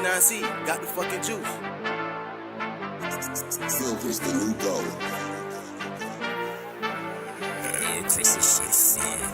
T9C got the fucking juice. Silver's the new gold. Hey, Chris, this shit fire.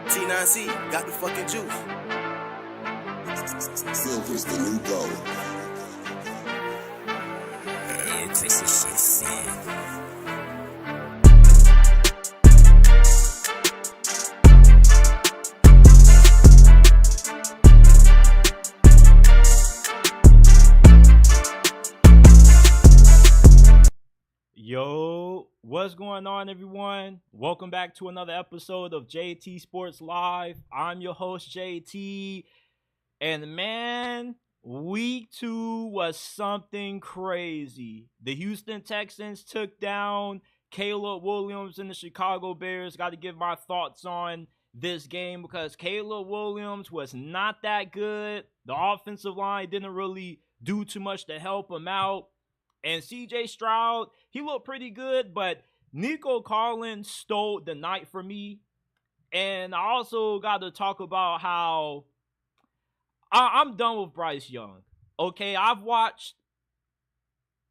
T9C got the fucking juice. Silver's the new gold. Hey, Chris, this shit fire. Yo, what's going on, everyone? Welcome back to another episode of JT Sports Live. I'm your host, JT. And man, week 2 was something crazy. The Houston Texans took down Caleb Williams and the Chicago Bears. Got to give my thoughts on this game because Caleb Williams was not that good. The offensive line didn't really do too much to help him out. And C.J. Stroud, he looked pretty good, but Nico Collins stole the night for me. And I also got to talk about how I'm done with Bryce Young. Okay, I've watched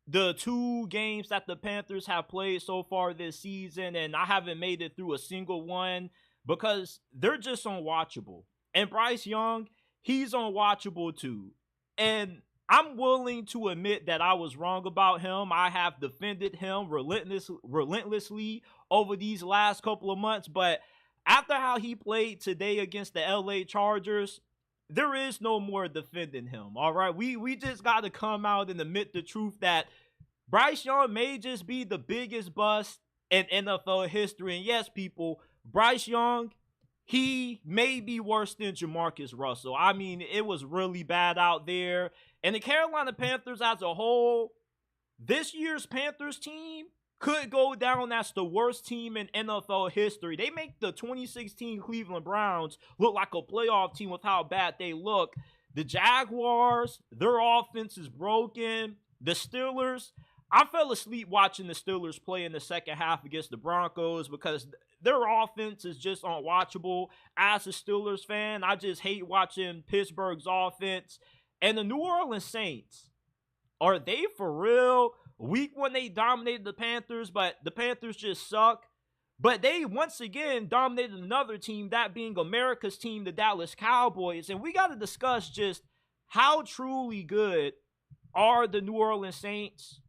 the 2 games that the Panthers have played so far this season, and I haven't made it through a single one because they're just unwatchable. And Bryce Young, he's unwatchable too. And I'm willing to admit that I was wrong about him. I have defended him relentlessly over these last couple of months. But after how he played today against the LA Chargers, there is no more defending him. All right, we just got to come out and admit the truth that Bryce Young may just be the biggest bust in NFL history. And yes, people, Bryce Young, he may be worse than Jamarcus Russell. I mean, it was really bad out there. And the Carolina Panthers as a whole, this year's Panthers team could go down as the worst team in NFL history. They make the 2016 Cleveland Browns look like a playoff team with how bad they look. The Jaguars, their offense is broken. The Steelers, I fell asleep watching the Steelers play in the second half against the Broncos because their offense is just unwatchable. As a Steelers fan, I just hate watching Pittsburgh's offense. And the New Orleans Saints, are they for real? Week 1, they dominated the Panthers, but the Panthers just suck. But they, once again, dominated another team, that being America's team, the Dallas Cowboys. And we got to discuss just how truly good are the New Orleans Saints.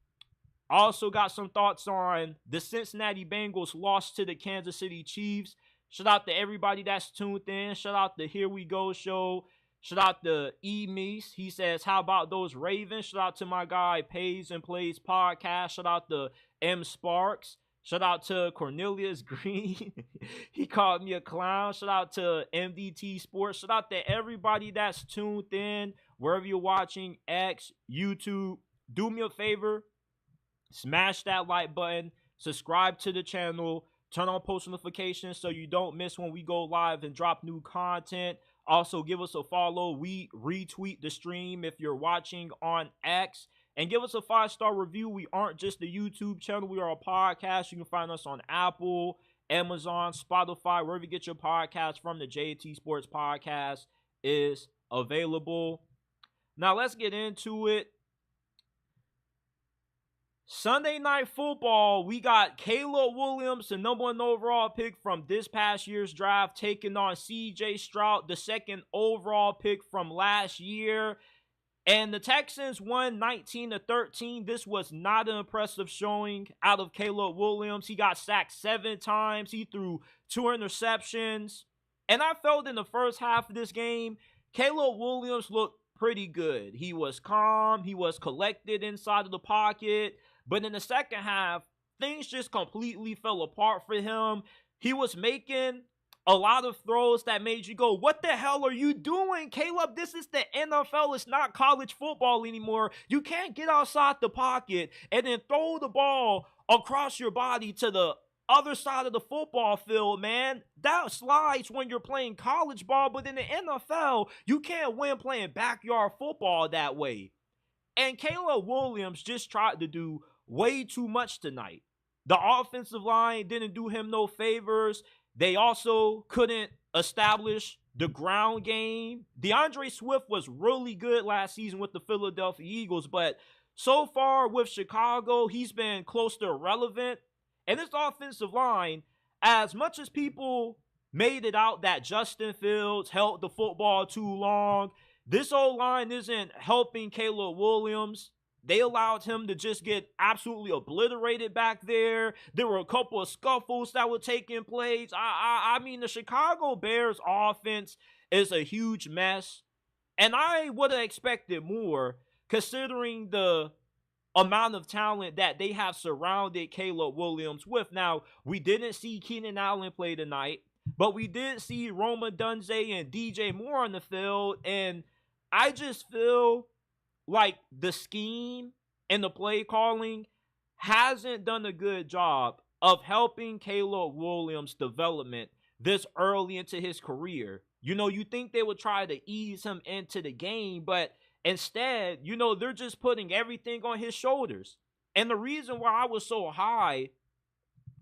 Also got some thoughts on the Cincinnati Bengals loss to the Kansas City Chiefs. Shout out to everybody that's tuned in. Shout out to Here We Go Show. Shout out to E. Meese. He says, how about those Ravens? Shout out to my guy, Pays and Plays Podcast. Shout out to M. Sparks. Shout out to Cornelius Green. He called me a clown. Shout out to MDT Sports. Shout out to everybody that's tuned in. Wherever you're watching, X, YouTube. Do me a favor. Smash that like button. Subscribe to the channel. Turn on post notifications so you don't miss when we go live and drop new content. Also, give us a follow. We retweet the stream if you're watching on X. And give us a 5-star review. We aren't just a YouTube channel. We are a podcast. You can find us on Apple, Amazon, Spotify, wherever you get your podcast from. The JT Sports Podcast is available. Now, let's get into it. Sunday Night Football, we got Caleb Williams, the #1 overall pick from this past year's draft, taking on CJ Stroud, the 2nd overall pick from last year. And the Texans won 19-13. This was not an impressive showing out of Caleb Williams. He got sacked 7 times. He threw 2 interceptions. And I felt in the first half of this game, Caleb Williams looked pretty good. He was calm. He was collected inside of the pocket. But in the second half, things just completely fell apart for him. He was making a lot of throws that made you go, what the hell are you doing, Caleb? This is the NFL. It's not college football anymore. You can't get outside the pocket and then throw the ball across your body to the other side of the football field, man. That slides when you're playing college ball, but in the NFL, you can't win playing backyard football that way. And Caleb Williams just tried to do way too much tonight. The offensive line didn't do him no favors. They also couldn't establish the ground game. DeAndre Swift was really good last season with the Philadelphia Eagles, but so far with Chicago, he's been close to irrelevant. And this offensive line, as much as people made it out that Justin Fields held the football too long, this O-line isn't helping Caleb Williams. They allowed him to just get absolutely obliterated back there. There were a couple of scuffles that were taking place. I mean, the Chicago Bears offense is a huge mess. And I would have expected more considering the amount of talent that they have surrounded Caleb Williams with. Now, we didn't see Keenan Allen play tonight, but we did see Roma Dunze and DJ Moore on the field. And I just feel like the scheme and the play calling hasn't done a good job of helping Caleb Williams' development this early into his career. You know, you think they would try to ease him into the game, but instead, you know, they're just putting everything on his shoulders. And the reason why I was so high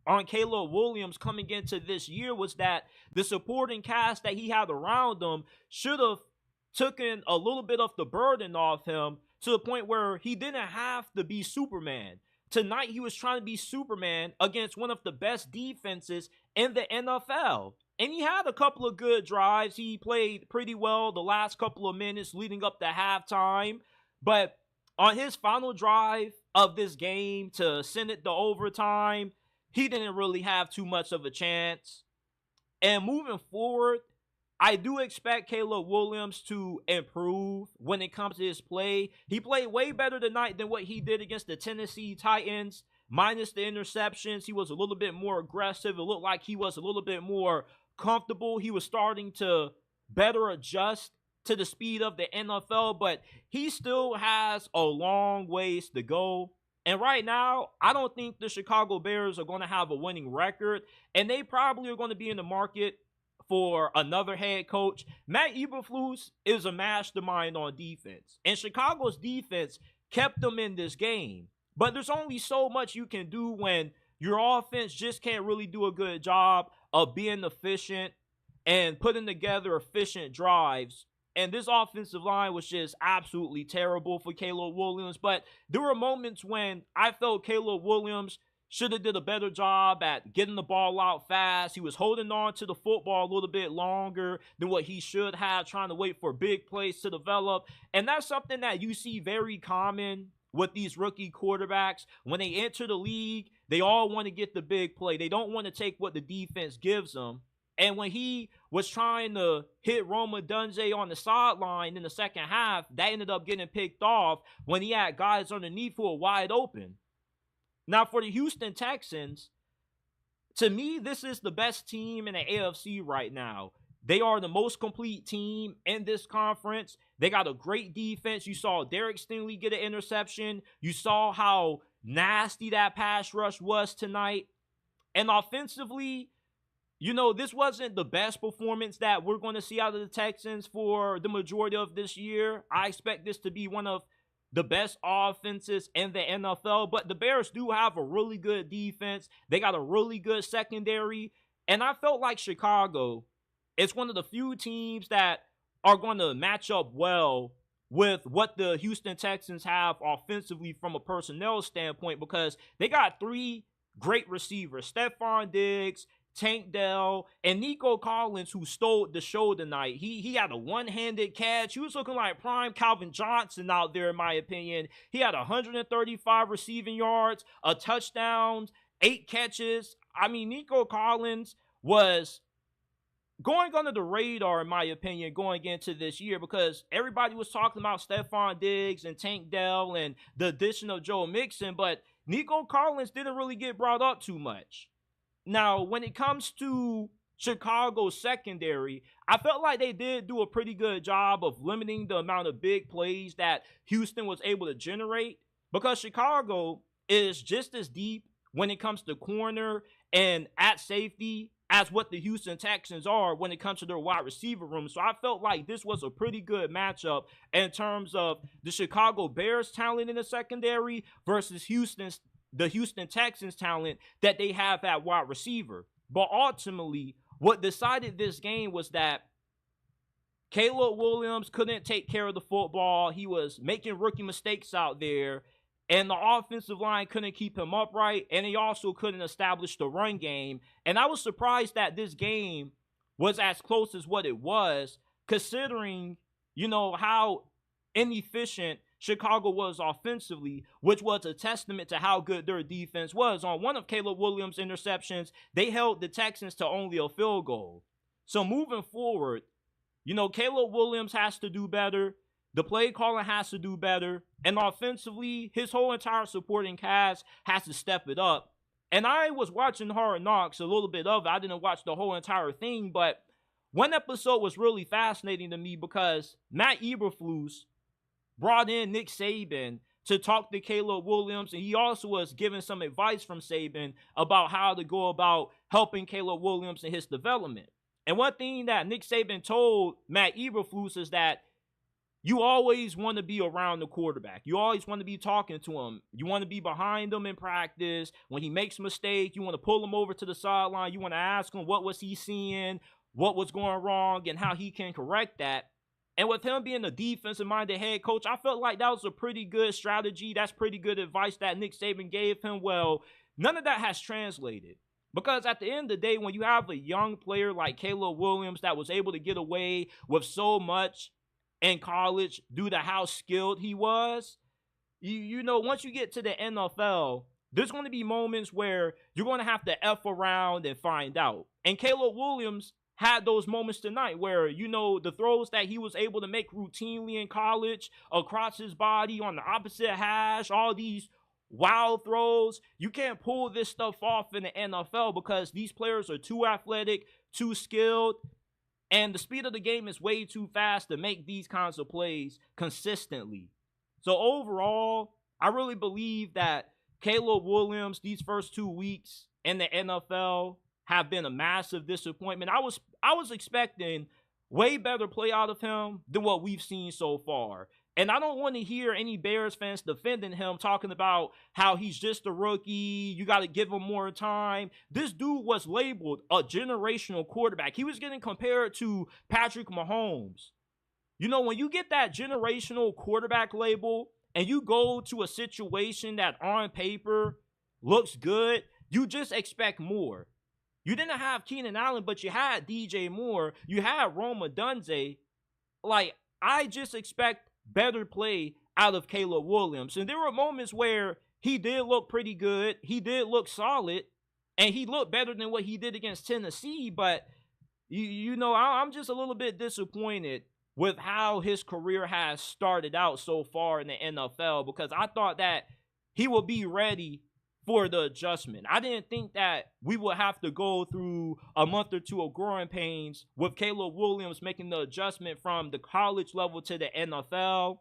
on Caleb Williams coming into this year was that the supporting cast that he had around him should have taken a little bit of the burden off him to the point where he didn't have to be Superman. Tonight, he was trying to be Superman against one of the best defenses in the NFL. And he had a couple of good drives. He played pretty well the last couple of minutes leading up to halftime. But on his final drive of this game to send it to overtime, he didn't really have too much of a chance. And moving forward, I do expect Caleb Williams to improve when it comes to his play. He played way better tonight than what he did against the Tennessee Titans. Minus the interceptions, he was a little bit more aggressive. It looked like he was a little bit more comfortable. He was starting to better adjust to the speed of the NFL, but he still has a long ways to go. And right now, I don't think the Chicago Bears are going to have a winning record, and they probably are going to be in the market for another head coach. Matt Eberflus is a mastermind on defense, and Chicago's defense kept them in this game. But there's only so much you can do when your offense just can't really do a good job of being efficient and putting together efficient drives. And this offensive line was just absolutely terrible for Caleb Williams. But there were moments when I felt Caleb Williams should have did a better job at getting the ball out fast. He was holding on to the football a little bit longer than what he should have, trying to wait for big plays to develop. And that's something that you see very common with these rookie quarterbacks. When they enter the league, they all want to get the big play. They don't want to take what the defense gives them. And when he was trying to hit Roma Dunze on the sideline in the second half, that ended up getting picked off when he had guys underneath who were wide open. Now, for the Houston Texans, to me, this is the best team in the AFC right now. They are the most complete team in this conference. They got a great defense. You saw Derek Stingley get an interception. You saw how nasty that pass rush was tonight. And offensively, you know, this wasn't the best performance that we're going to see out of the Texans for the majority of this year. I expect this to be one of the best offenses in the NFL, but the Bears do have a really good defense. They got a really good secondary, and I felt like Chicago is one of the few teams that are going to match up well with what the Houston Texans have offensively from a personnel standpoint, because they got three great receivers: Stephon Diggs, Tank Dell, and Nico Collins, who stole the show tonight. He had a one-handed catch. He was looking like prime Calvin Johnson out there, in my opinion. He had 135 receiving yards, a touchdown, 8 catches. I mean, Nico Collins was going under the radar, in my opinion, going into this year, because everybody was talking about Stephon Diggs and Tank Dell and the addition of Joe Mixon, but Nico Collins didn't really get brought up too much. Now, when it comes to Chicago's secondary, I felt like they did do a pretty good job of limiting the amount of big plays that Houston was able to generate, because Chicago is just as deep when it comes to corner and at safety as what the Houston Texans are when it comes to their wide receiver room. So I felt like this was a pretty good matchup in terms of the Chicago Bears talent in the secondary versus the Houston Texans talent that they have at wide receiver. But ultimately, what decided this game was that Caleb Williams couldn't take care of the football. He was making rookie mistakes out there, and the offensive line couldn't keep him upright, and he also couldn't establish the run game. And I was surprised that this game was as close as what it was, considering, you know, how inefficient Chicago was offensively, which was a testament to how good their defense was. On one of Caleb Williams' interceptions, they held the Texans to only a field goal. So moving forward, you know, Caleb Williams has to do better. The play calling has to do better. And offensively, his whole entire supporting cast has to step it up. And I was watching Hard Knocks, a little bit of it. I didn't watch the whole entire thing, but one episode was really fascinating to me because Matt Eberflus brought in Nick Saban to talk to Caleb Williams, and he also was giving some advice from Saban about how to go about helping Caleb Williams in his development. And one thing that Nick Saban told Matt Eberflus is that you always want to be around the quarterback. You always want to be talking to him. You want to be behind him in practice. When he makes a mistake, you want to pull him over to the sideline. You want to ask him what was he seeing, what was going wrong, and how he can correct that. And with him being a defensive-minded head coach, I felt like that was a pretty good strategy. That's pretty good advice that Nick Saban gave him. Well, none of that has translated. Because at the end of the day, when you have a young player like Caleb Williams that was able to get away with so much in college due to how skilled he was, you know, once you get to the NFL, there's going to be moments where you're going to have to F around and find out. And Caleb Williams had those moments tonight where, you know, the throws that he was able to make routinely in college across his body on the opposite hash, all these wild throws, you can't pull this stuff off in the NFL because these players are too athletic, too skilled, and the speed of the game is way too fast to make these kinds of plays consistently. So overall, I really believe that Caleb Williams, these first 2 weeks in the NFL, have been a massive disappointment. I was expecting way better play out of him than what we've seen so far. And I don't want to hear any Bears fans defending him, talking about how he's just a rookie, you got to give him more time. This dude was labeled a generational quarterback. He was getting compared to Patrick Mahomes. You know, when you get that generational quarterback label and you go to a situation that on paper looks good, you just expect more. You didn't have Keenan Allen, but you had DJ Moore. You had Roma Dunze. Like, I just expect better play out of Caleb Williams. And there were moments where he did look pretty good. He did look solid. And he looked better than what he did against Tennessee. But, I'm just a little bit disappointed with how his career has started out so far in the NFL, because I thought that he would be ready for the adjustment. I didn't think that we would have to go through a month or two of growing pains with Caleb Williams making the adjustment from the college level to the NFL.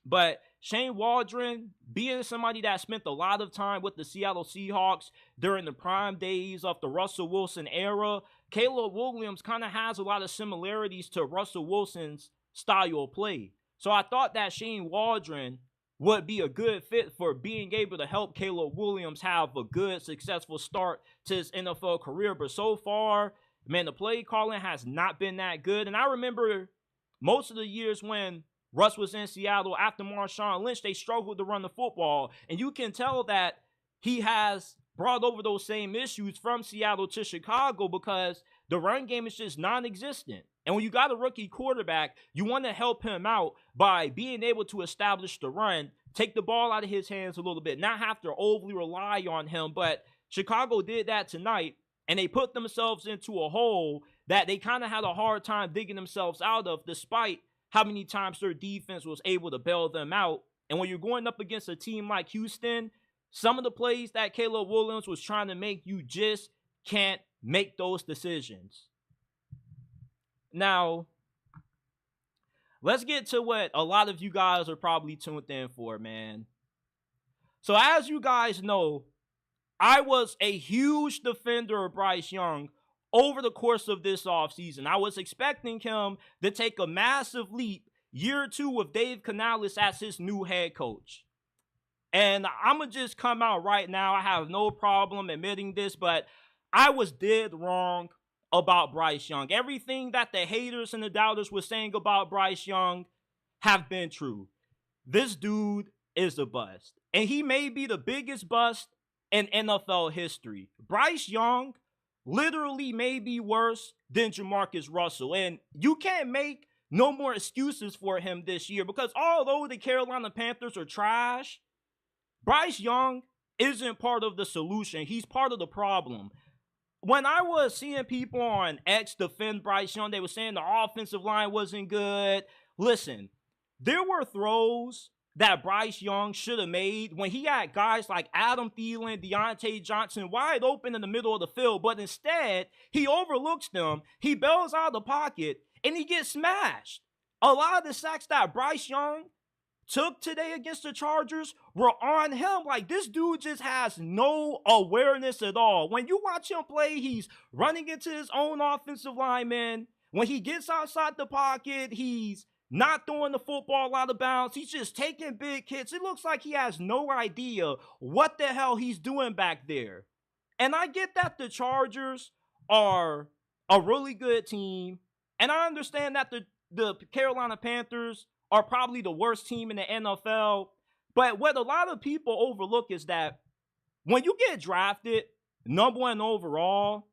But Shane Waldron, being somebody that spent a lot of time with the Seattle Seahawks during the prime days of the Russell Wilson era, Caleb Williams kind of has a lot of similarities to Russell Wilson's style of play. So I thought that Shane Waldron would be a good fit for being able to help Caleb Williams have a good, successful start to his NFL career. But so far, man, the play calling has not been that good. And I remember most of the years when Russ was in Seattle after Marshawn Lynch, they struggled to run the football. And you can tell that he has brought over those same issues from Seattle to Chicago, because the run game is just non-existent. And when you got a rookie quarterback, you want to help him out by being able to establish the run, take the ball out of his hands a little bit, not have to overly rely on him. But Chicago did that tonight, and they put themselves into a hole that they kind of had a hard time digging themselves out of, despite how many times their defense was able to bail them out. And when you're going up against a team like Houston, some of the plays that Caleb Williams was trying to make, you just can't make those decisions. Now, let's get to what a lot of you guys are probably tuned in for, man. So as you guys know, I was a huge defender of Bryce Young over the course of this offseason. I was expecting him to take a massive leap year 2 with Dave Canales as his new head coach. And I'm going to just come out right now. I have no problem admitting this, but I was dead wrong about Bryce Young. Everything that the haters and the doubters were saying about Bryce Young have been true. This dude is a bust. And he may be the biggest bust in NFL history. Bryce Young literally may be worse than Jamarcus Russell. And you can't make no more excuses for him this year, because although the Carolina Panthers are trash, Bryce Young isn't part of the solution. He's part of the problem. When I was seeing people on X defend Bryce Young, they were saying the offensive line wasn't good. Listen, there were throws that Bryce Young should have made when he had guys like Adam Thielen, Deontay Johnson wide open in the middle of the field, but instead he overlooks them, he bails out of the pocket, and he gets smashed. A lot of the sacks that Bryce Young took today against the Chargers were on him. Like, this dude just has no awareness at all. When you watch him play, he's running into his own offensive lineman. When he gets outside the pocket, he's not throwing the football out of bounds. He's just taking big hits. It looks like he has no idea what the hell he's doing back there. And I get that the Chargers are a really good team. And I understand that the Carolina Panthers are probably the worst team in the NFL. But what a lot of people overlook is that when you get drafted #1 overall,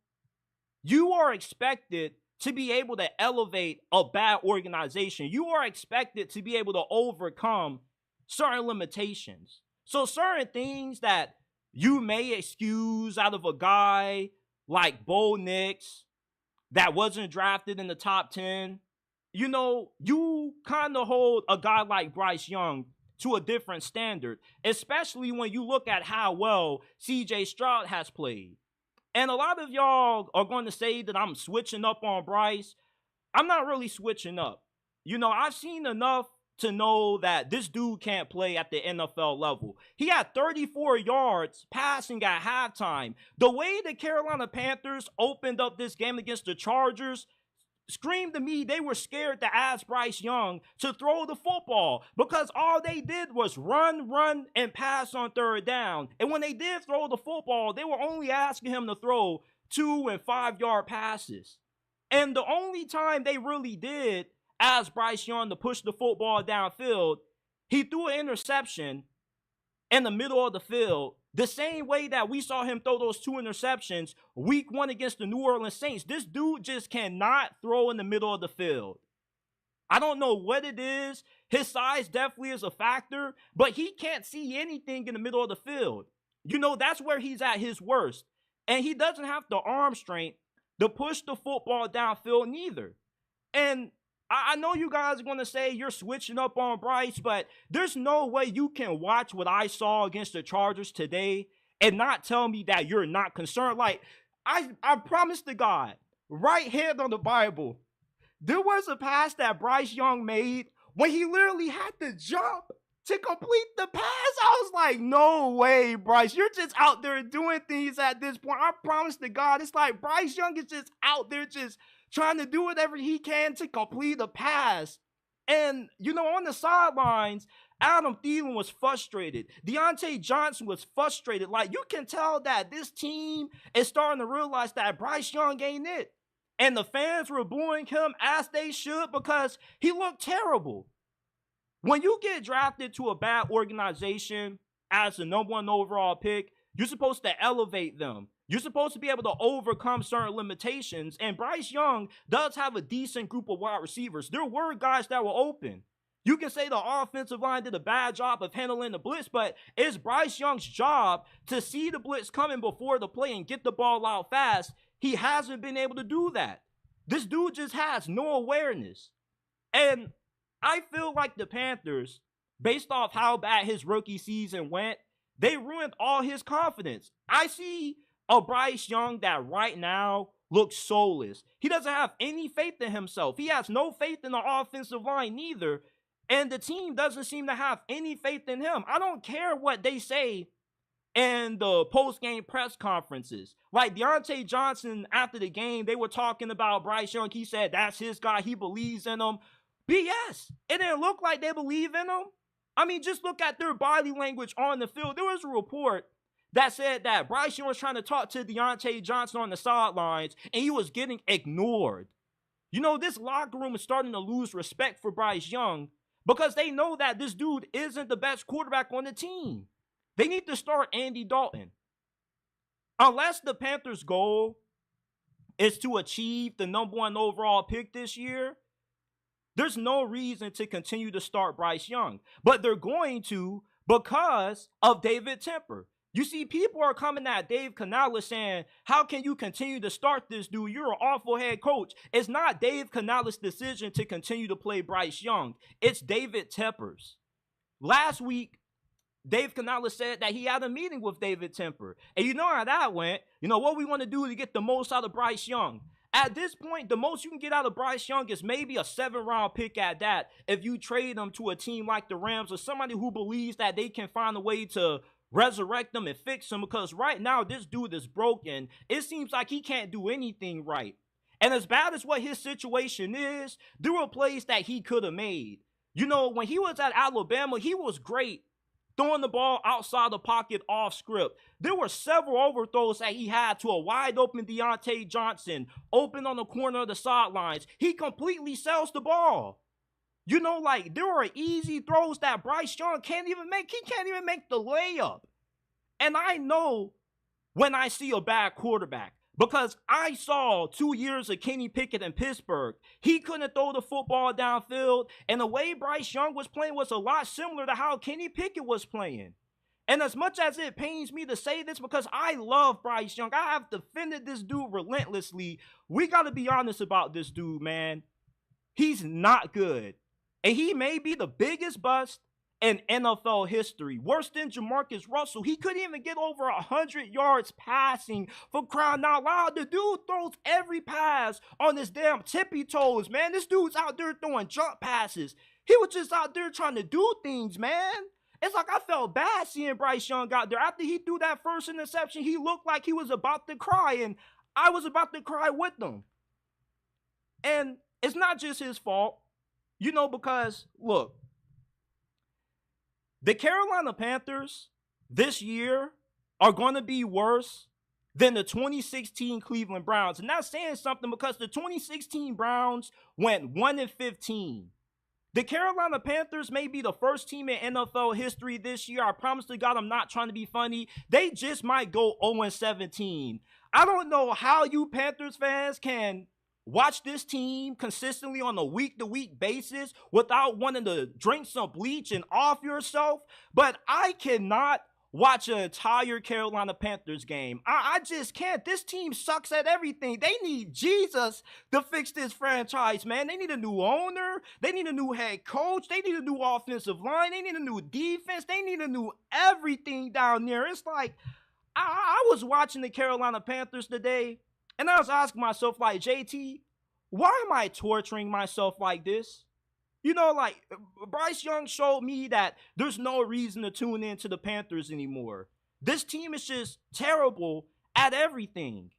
you are expected to be able to elevate a bad organization. You are expected to be able to overcome certain limitations. So certain things that you may excuse out of a guy like Bo Nix that wasn't drafted in the top 10, you kind of hold a guy like Bryce Young to a different standard, especially when you look at how well CJ Stroud has played. And a lot of y'all are going to say that I'm switching up on Bryce. I'm not really switching up. I've seen enough to know that this dude can't play at the NFL level. He had 34 yards passing at halftime. The way the Carolina Panthers opened up this game against the Chargers screamed to me they were scared to ask Bryce Young to throw the football, because all they did was run, and pass on third down. And when they did throw the football, they were only asking him to throw 2- and 5-yard passes. And the only time they really did ask Bryce Young to push the football downfield, he threw an interception in the middle of the field, the same way that we saw him throw those 2 interceptions week 1 against the New Orleans Saints. This dude just cannot throw in the middle of the field. I don't know what it is. His size definitely is a factor, but he can't see anything in the middle of the field. That's where he's at his worst. And he doesn't have the arm strength to push the football downfield neither. And I know you guys are going to say you're switching up on Bryce, but there's no way you can watch what I saw against the Chargers today and not tell me that you're not concerned. Like, I promise to God, right hand on the Bible, there was a pass that Bryce Young made when he literally had to jump to complete the pass. I was like, no way, Bryce. You're just out there doing things at this point. I promise to God, it's like Bryce Young is just out there just trying to do whatever he can to complete a pass. And, on the sidelines, Adam Thielen was frustrated. Deontay Johnson was frustrated. Like, you can tell that this team is starting to realize that Bryce Young ain't it. And the fans were booing him as they should because he looked terrible. When you get drafted to a bad organization as the number 1 overall pick, you're supposed to elevate them. You're supposed to be able to overcome certain limitations. And Bryce Young does have a decent group of wide receivers. There were guys that were open. You can say the offensive line did a bad job of handling the blitz, but it's Bryce Young's job to see the blitz coming before the play and get the ball out fast. He hasn't been able to do that. This dude just has no awareness. And I feel like the Panthers, based off how bad his rookie season went, they ruined all his confidence. I see a Bryce Young that right now looks soulless. He doesn't have any faith in himself. He has no faith in the offensive line neither. And the team doesn't seem to have any faith in him. I don't care what they say in the post-game press conferences. Like Deontay Johnson, after the game, they were talking about Bryce Young. He said that's his guy. He believes in him. BS. It didn't look like they believe in him. I mean, just look at their body language on the field. There was a report that said that Bryce Young was trying to talk to Deontay Johnson on the sidelines, and he was getting ignored. This locker room is starting to lose respect for Bryce Young because they know that this dude isn't the best quarterback on the team. They need to start Andy Dalton. Unless the Panthers' goal is to achieve the number 1 overall pick this year, there's no reason to continue to start Bryce Young. But they're going to because of David Tepper. You see, people are coming at Dave Canales saying, how can you continue to start this dude? You're an awful head coach. It's not Dave Canales' decision to continue to play Bryce Young. It's David Tepper's. Last week, Dave Canales said that he had a meeting with David Tepper. And you know how that went. What we want to do to get the most out of Bryce Young. At this point, the most you can get out of Bryce Young is maybe a 7th-round pick at that if you trade him to a team like the Rams or somebody who believes that they can find a way to resurrect him and fix him, because right now this dude is broken. It seems like he can't do anything right. And as bad as what his situation is, there were plays that he could have made. When he was at Alabama, he was great throwing the ball outside the pocket off script. There were several overthrows that he had to a wide open Deontay Johnson, open on the corner of the sidelines. He completely sells the ball. There are easy throws that Bryce Young can't even make. He can't even make the layup. And I know when I see a bad quarterback, because I saw 2 years of Kenny Pickett in Pittsburgh. He couldn't throw the football downfield, and the way Bryce Young was playing was a lot similar to how Kenny Pickett was playing. And as much as it pains me to say this, because I love Bryce Young, I have defended this dude relentlessly. We got to be honest about this dude, man. He's not good. And he may be the biggest bust in NFL history. Worse than Jamarcus Russell. He couldn't even get over 100 yards passing, for crying out loud. The dude throws every pass on his damn tippy toes, man. This dude's out there throwing jump passes. He was just out there trying to do things, man. It's like I felt bad seeing Bryce Young out there. After he threw that first interception, he looked like he was about to cry, and I was about to cry with him. And it's not just his fault. Because, look, the Carolina Panthers this year are going to be worse than the 2016 Cleveland Browns. And that's saying something, because the 2016 Browns went 1-15. The Carolina Panthers may be the first team in NFL history this year. I promise to God, I'm not trying to be funny. They just might go 0-17. I don't know how you Panthers fans can watch this team consistently on a week-to-week basis without wanting to drink some bleach and off yourself. But I cannot watch an entire Carolina Panthers game. I just can't. This team sucks at everything. They need Jesus to fix this franchise, man. They need a new owner. They need a new head coach. They need a new offensive line. They need a new defense. They need a new everything down there. It's like, I was watching the Carolina Panthers today, and I was asking myself, like, JT, why am I torturing myself like this? You know, like, Bryce Young showed me that there's no reason to tune into the Panthers anymore. This team is just terrible at everything.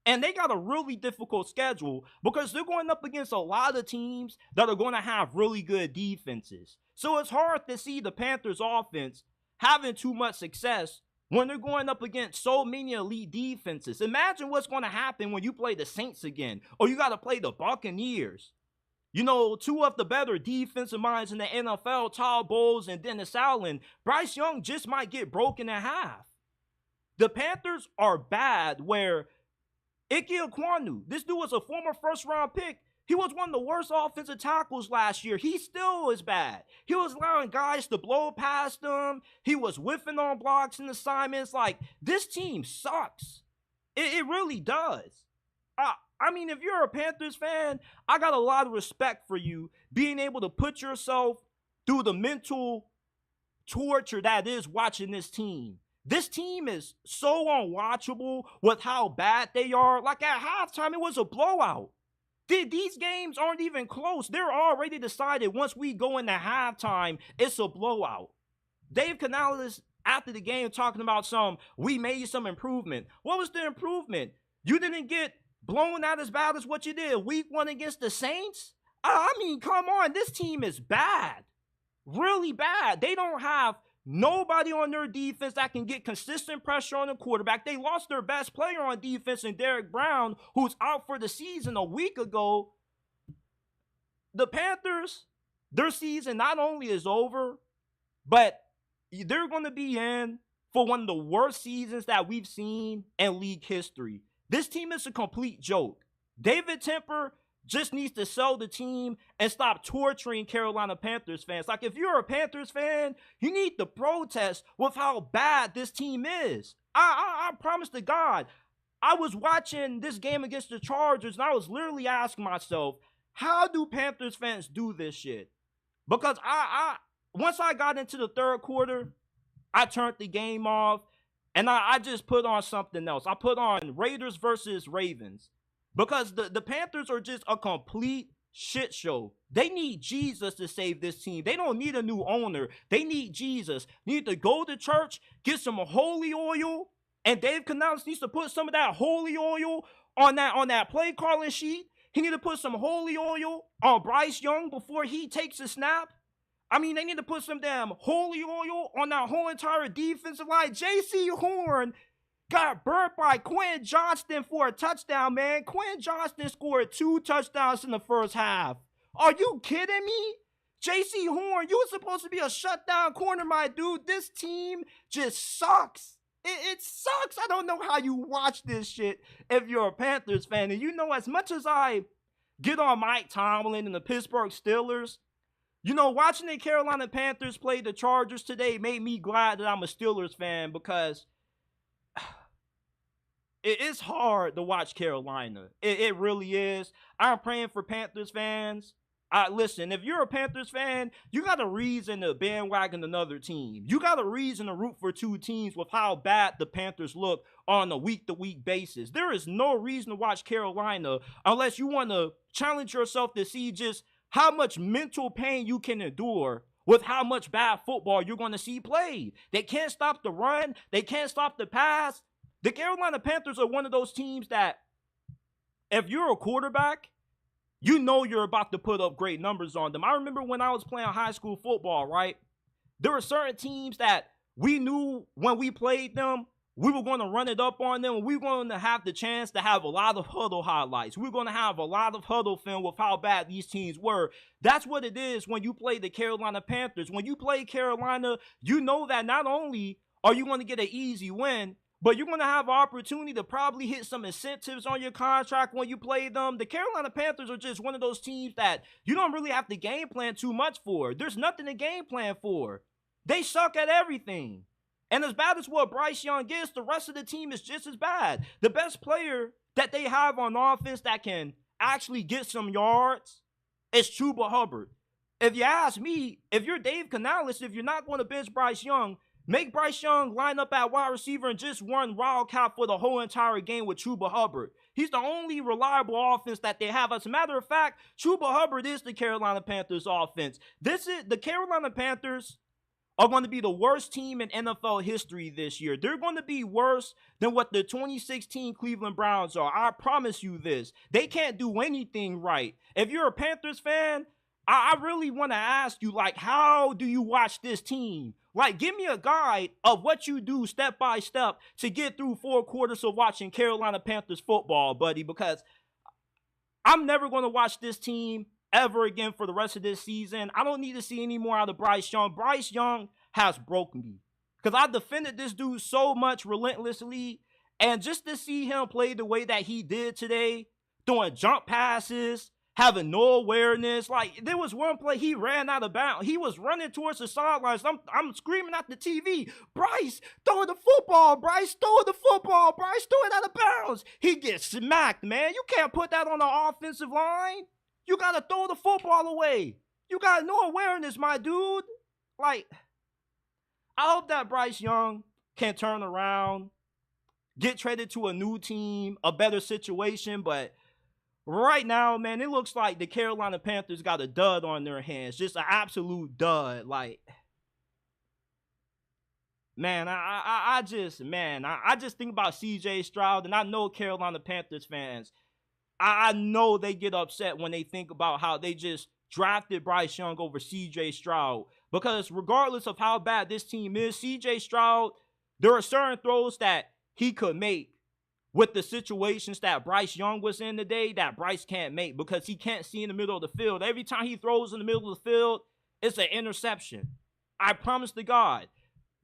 And they got a really difficult schedule because they're going up against a lot of teams that are going to have really good defenses. So it's hard to see the Panthers offense having too much success when they're going up against so many elite defenses. Imagine what's going to happen when you play the Saints again, or you got to play the Buccaneers. You know, two of the better defensive minds in the NFL, Todd Bowles and Dennis Allen. Bryce Young just might get broken in half. The Panthers are bad where Ike Ekwonu, this dude was a former first-round pick. He was one of the worst offensive tackles last year. He still is bad. He was allowing guys to blow past him. He was whiffing on blocks and assignments. Like, this team sucks. It really does. I mean, if you're a Panthers fan, I got a lot of respect for you being able to put yourself through the mental torture that is watching this team. This team is so unwatchable with how bad they are. Like, at halftime, it was a blowout. These games aren't even close. They're already decided once we go into halftime, it's a blowout. Dave Canales, after the game, talking about we made some improvement. What was the improvement? You didn't get blown out as bad as what you did week 1 against the Saints? I mean, come on. This team is bad. Really bad. They don't have nobody on their defense that can get consistent pressure on the quarterback. They lost their best player on defense in Derek Brown, who's out for the season a week ago. The Panthers, their season not only is over, but they're going to be in for one of the worst seasons that we've seen in league history. This team is a complete joke. David Tepper just needs to sell the team and stop torturing Carolina Panthers fans. Like, if you're a Panthers fan, you need to protest with how bad this team is. I promise to God, I was watching this game against the Chargers, and I was literally asking myself, how do Panthers fans do this shit? Because once I got into the third quarter, I turned the game off. And I just put on something else. I put on Raiders versus Ravens. Because the Panthers are just a complete shit show. They need Jesus to save this team. They don't need a new owner. They need Jesus. They need to go to church, get some holy oil. And Dave Canales needs to put some of that holy oil on that play calling sheet. He need to put some holy oil on Bryce Young before he takes a snap. I mean, they need to put some damn holy oil on that whole entire defensive line. J.C. Horn got burnt by Quentin Johnston for a touchdown, man. Quentin Johnston scored 2 touchdowns in the first half. Are you kidding me? J.C. Horn, you were supposed to be a shutdown corner, my dude. This team just sucks. It sucks. I don't know how you watch this shit if you're a Panthers fan. And you know, as much as I get on Mike Tomlin and the Pittsburgh Steelers, you know, watching the Carolina Panthers play the Chargers today made me glad that I'm a Steelers fan because it is hard to watch Carolina. It really is. I'm praying for Panthers fans. Listen, if you're a Panthers fan, you got a reason to bandwagon another team. You got a reason to root for 2 teams with how bad the Panthers look on a week-to-week basis. There is no reason to watch Carolina unless you want to challenge yourself to see just how much mental pain you can endure with how much bad football you're going to see played. They can't stop the run. They can't stop the pass. The Carolina Panthers are one of those teams that if you're a quarterback, you know you're about to put up great numbers on them. I remember when I was playing high school football, right? There were certain teams that we knew when we played them, we were going to run it up on them. We were going to have the chance to have a lot of huddle highlights. We were going to have a lot of huddle film with how bad these teams were. That's what it is when you play the Carolina Panthers. When you play Carolina, you know that not only are you going to get an easy win, but you're going to have an opportunity to probably hit some incentives on your contract when you play them. The Carolina Panthers are just one of those teams that you don't really have to game plan too much for. There's nothing to game plan for. They suck at everything. And as bad as what Bryce Young is, the rest of the team is just as bad. The best player that they have on offense that can actually get some yards is Chuba Hubbard. If you ask me, if you're Dave Canales, if you're not going to bench Bryce Young, make Bryce Young line up at wide receiver and just run wildcat for the whole entire game with Chuba Hubbard. He's the only reliable offense that they have. As a matter of fact, Chuba Hubbard is the Carolina Panthers offense. The Carolina Panthers are going to be the worst team in NFL history this year. They're going to be worse than what the 2016 Cleveland Browns are. I promise you this. They can't do anything right. If you're a Panthers fan, I really want to ask you, like, how do you watch this team? Like, give me a guide of what you do step by step to get through 4 quarters of watching Carolina Panthers football, buddy, because I'm never going to watch this team ever again for the rest of this season. I don't need to see any more out of Bryce Young. Bryce Young has broken me because I defended this dude so much relentlessly, and just to see him play the way that he did today, throwing jump passes, having no awareness. Like, there was one play he ran out of bounds. He was running towards the sidelines. I'm screaming at the TV, Bryce, throw the football. Bryce, throw the football. Bryce, throw it out of bounds. He gets smacked, man. You can't put that on the offensive line. You got to throw the football away. You got no awareness, my dude. Like, I hope that Bryce Young can turn around, get traded to a new team, a better situation. But right now, man, it looks like the Carolina Panthers got a dud on their hands. Just an absolute dud. Like, man, I just think about CJ Stroud, and I know Carolina Panthers fans, I know they get upset when they think about how they just drafted Bryce Young over CJ Stroud. Because regardless of how bad this team is, CJ Stroud, there are certain throws that he could make with the situations that Bryce Young was in today that Bryce can't make because he can't see in the middle of the field. Every time he throws in the middle of the field, it's an interception. I promise to God.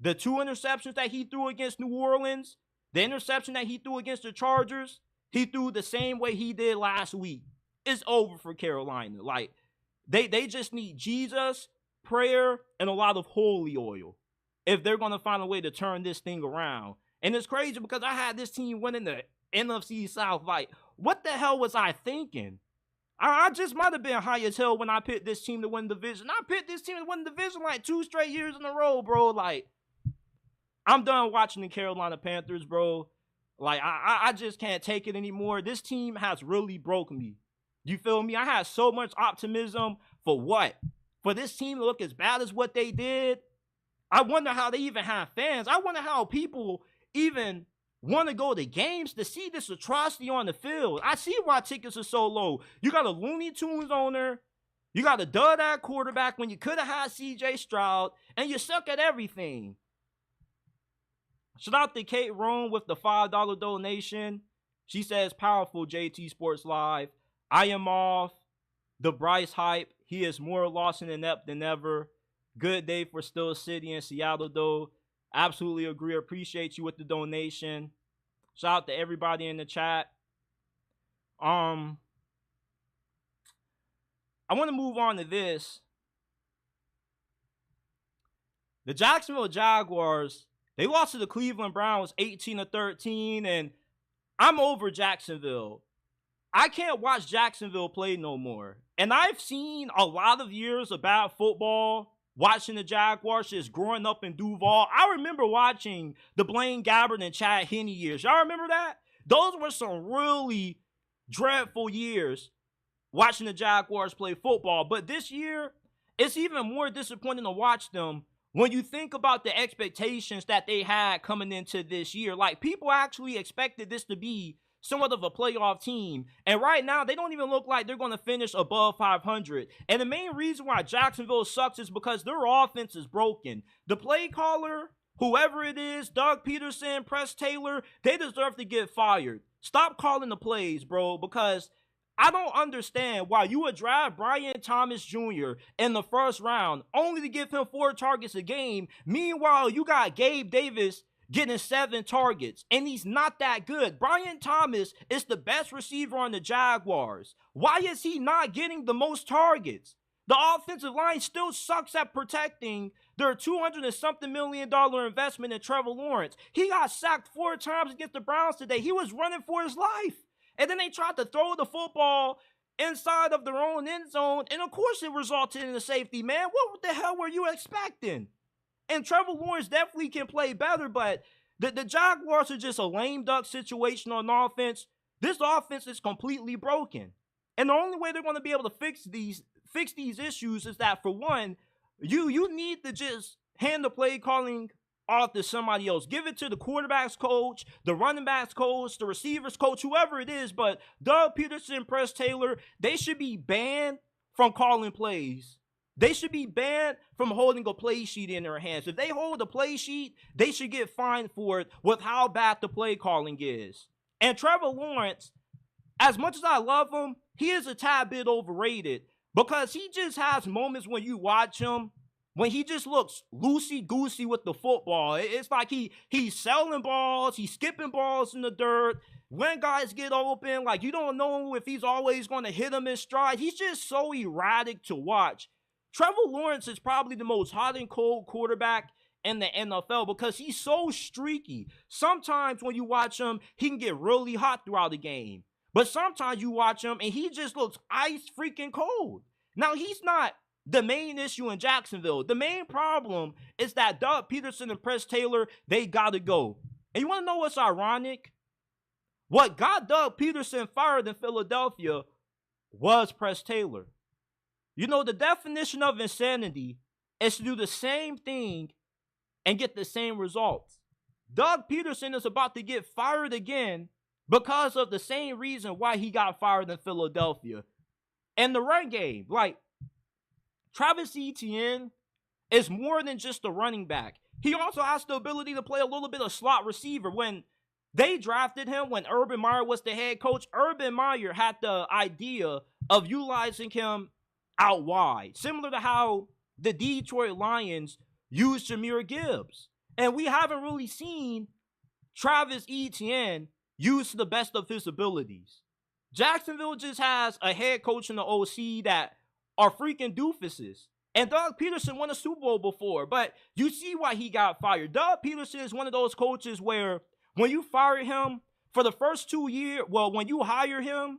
The 2 interceptions that he threw against New Orleans, the interception that he threw against the Chargers, he threw the same way he did last week. It's over for Carolina. Like, they just need Jesus, prayer, and a lot of holy oil if they're going to find a way to turn this thing around. And it's crazy because I had this team winning the NFC South. Like, what the hell was I thinking? I just might have been high as hell when I picked this team to win the division. I picked this team to win the division like 2 straight years in a row, bro. Like, I'm done watching the Carolina Panthers, bro. Like, I just can't take it anymore. This team has really broken me. You feel me? I had so much optimism for what? For this team to look as bad as what they did? I wonder how they even have fans. I wonder how people even want to go to games to see this atrocity on the field. I see why tickets are so low. You got a Looney Tunes owner. You got a dud at quarterback when you could have had CJ Stroud. And you suck at everything. Shout out to Kate Rome with the $5 donation. She says, powerful JT Sports Live. I am off the Bryce hype. He is more lost and inept than ever. Good day for Still City in Seattle, though. Absolutely agree. Appreciate you with the donation. Shout out to everybody in the chat. I want to move on to this. The Jacksonville Jaguars, they lost to the Cleveland Browns 18-13, and I'm over Jacksonville. I can't watch Jacksonville play no more. And I've seen a lot of years of bad football watching the Jaguars just growing up in Duval. I remember watching the Blaine Gabbert and Chad Henne years. Y'all remember that? Those were some really dreadful years watching the Jaguars play football. But this year, it's even more disappointing to watch them when you think about the expectations that they had coming into this year. Like, people actually expected this to be somewhat of a playoff team. And right now, they don't even look like they're going to finish above 500. And the main reason why Jacksonville sucks is because their offense is broken. The play caller, whoever it is, Doug Peterson, Press Taylor, they deserve to get fired. Stop calling the plays, bro, because I don't understand why you would draft Brian Thomas Jr. in the first round only to give him 4 targets a game. Meanwhile, you got Gabe Davis getting 7 targets, and he's not that good. Brian Thomas is the best receiver on the Jaguars. Why is he not getting the most targets? The offensive line still sucks at protecting their $200 and something million investment in Trevor Lawrence. He got sacked 4 times against the Browns today. He was running for his life. And then they tried to throw the football inside of their own end zone, and of course it resulted in a safety, man. What the hell were you expecting? And Trevor Lawrence definitely can play better, but the Jaguars are just a lame duck situation on offense. This offense is completely broken. And the only way they're going to be able to fix these issues is that, for one, you need to just hand the play calling off to somebody else. Give it to the quarterback's coach, the running back's coach, the receivers coach, whoever it is. But Doug Peterson, Press Taylor, they should be banned from calling plays. They should be banned from holding a play sheet in their hands. If they hold a play sheet, they should get fined for it with how bad the play calling is. And Trevor Lawrence, as much as I love him, he is a tad bit overrated because he just has moments when you watch him when he just looks loosey-goosey with the football. It's like he's selling balls, he's skipping balls in the dirt. When guys get open, like, you don't know if he's always going to hit them in stride. He's just so erratic to watch. Trevor Lawrence is probably the most hot and cold quarterback in the NFL because he's so streaky. Sometimes when you watch him, he can get really hot throughout the game. But sometimes you watch him and he just looks ice freaking cold. Now, he's not the main issue in Jacksonville. The main problem is that Doug Peterson and Press Taylor, they got to go. And you want to know what's ironic? What got Doug Peterson fired in Philadelphia was Press Taylor. You know, the definition of insanity is to do the same thing and get the same results. Doug Peterson is about to get fired again because of the same reason why he got fired in Philadelphia. And the run game, like, Travis Etienne is more than just a running back. He also has the ability to play a little bit of slot receiver. When they drafted him, when Urban Meyer was the head coach, Urban Meyer had the idea of utilizing him out wide, similar to how the Detroit Lions used Jahmyr Gibbs. And we haven't really seen Travis Etienne used to the best of his abilities. Jacksonville just has a head coach and the OC that are freaking doofuses. And Doug Peterson won a Super Bowl before, but you see why he got fired. Doug Peterson is one of those coaches where when you fire him for the first 2 years, when you hire him,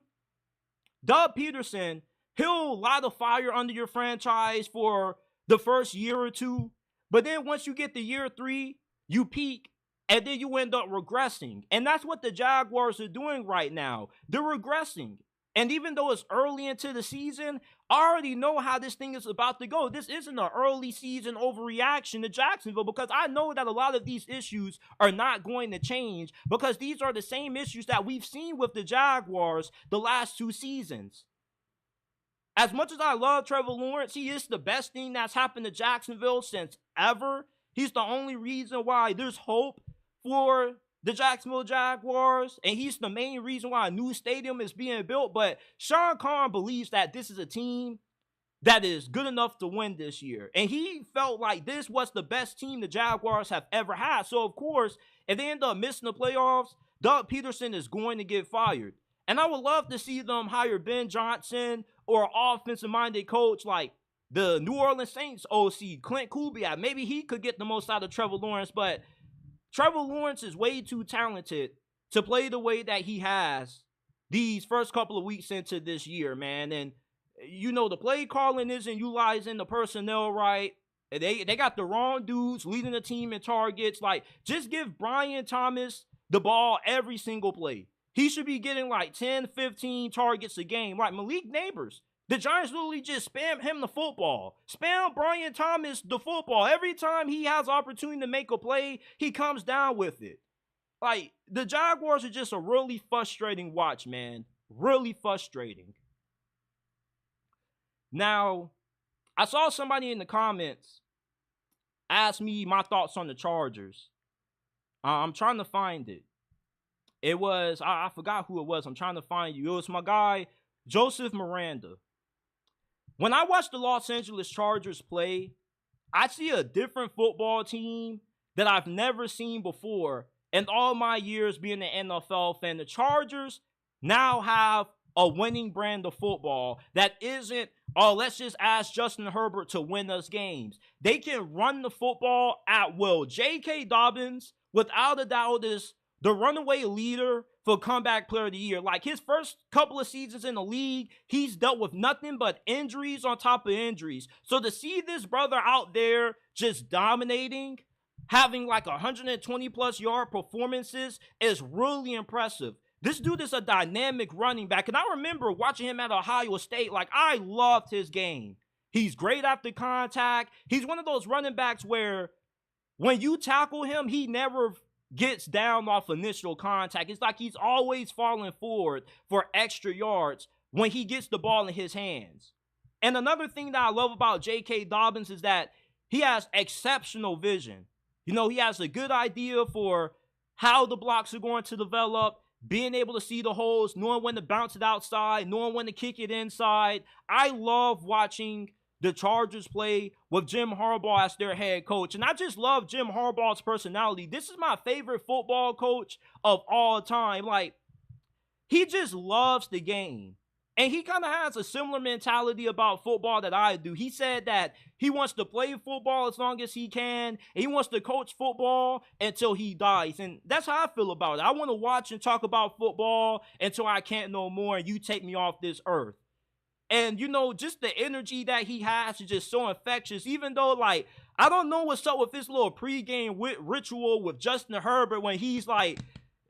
Doug Peterson, he'll light a fire under your franchise for the first year or two. But then once you get to year 3, you peak, and then you end up regressing. And that's what the Jaguars are doing right now. They're regressing. And even though it's early into the season, I already know how this thing is about to go. This isn't an early season overreaction to Jacksonville because I know that a lot of these issues are not going to change because these are the same issues that we've seen with the Jaguars the last 2 seasons. As much as I love Trevor Lawrence, he is the best thing that's happened to Jacksonville since ever. He's the only reason why there's hope for the Jacksonville Jaguars, and he's the main reason why a new stadium is being built. But Sean Khan believes that this is a team that is good enough to win this year. And he felt like this was the best team the Jaguars have ever had. So, of course, if they end up missing the playoffs, Doug Peterson is going to get fired. And I would love to see them hire Ben Johnson or an offensive-minded coach like the New Orleans Saints OC, Clint Kubiak. Maybe he could get the most out of Trevor Lawrence, but Trevor Lawrence is way too talented to play the way that he has these first couple of weeks into this year, man. And, you know, the play calling isn't utilizing the personnel right. They got the wrong dudes leading the team in targets. Like, just give Brian Thomas the ball every single play. He should be getting like 10, 15 targets a game. Like Malik Neighbors. The Giants literally just spam him the football. Spam Brian Thomas the football. Every time he has opportunity to make a play, he comes down with it. Like, the Jaguars are just a really frustrating watch, man. Really frustrating. Now, I saw somebody in the comments ask me my thoughts on the Chargers. I'm trying to find it. It was, I forgot who it was. I'm trying to find you. It was my guy, Joseph Miranda. When I watch the Los Angeles Chargers play, I see a different football team that I've never seen before in all my years being an NFL fan. The Chargers now have a winning brand of football that isn't, oh, let's just ask Justin Herbert to win us games. They can run the football at will. J.K. Dobbins, without a doubt, is the runaway leader for comeback player of the year. Like, his first couple of seasons in the league, he's dealt with nothing but injuries on top of injuries. So to see this brother out there just dominating, having like 120 plus yard performances is really impressive. This dude is a dynamic running back, and I remember watching him at Ohio State. Like, I loved his game. He's great after contact. He's one of those running backs where when you tackle him, he never gets down off initial contact. It's like he's always falling forward for extra yards when he gets the ball in his hands. And another thing that I love about J.K. Dobbins is that he has exceptional vision. You know, he has a good idea for how the blocks are going to develop, being able to see the holes, knowing when to bounce it outside, knowing when to kick it inside. I love watching the Chargers play with Jim Harbaugh as their head coach. And I just love Jim Harbaugh's personality. This is my favorite football coach of all time. Like, he just loves the game. And he kind of has a similar mentality about football that I do. He said that he wants to play football as long as he can. And he wants to coach football until he dies. And that's how I feel about it. I want to watch and talk about football until I can't no more and you take me off this earth. And, you know, just the energy that he has is just so infectious. Even though, like, I don't know what's up with this little pregame ritual with Justin Herbert when he's like,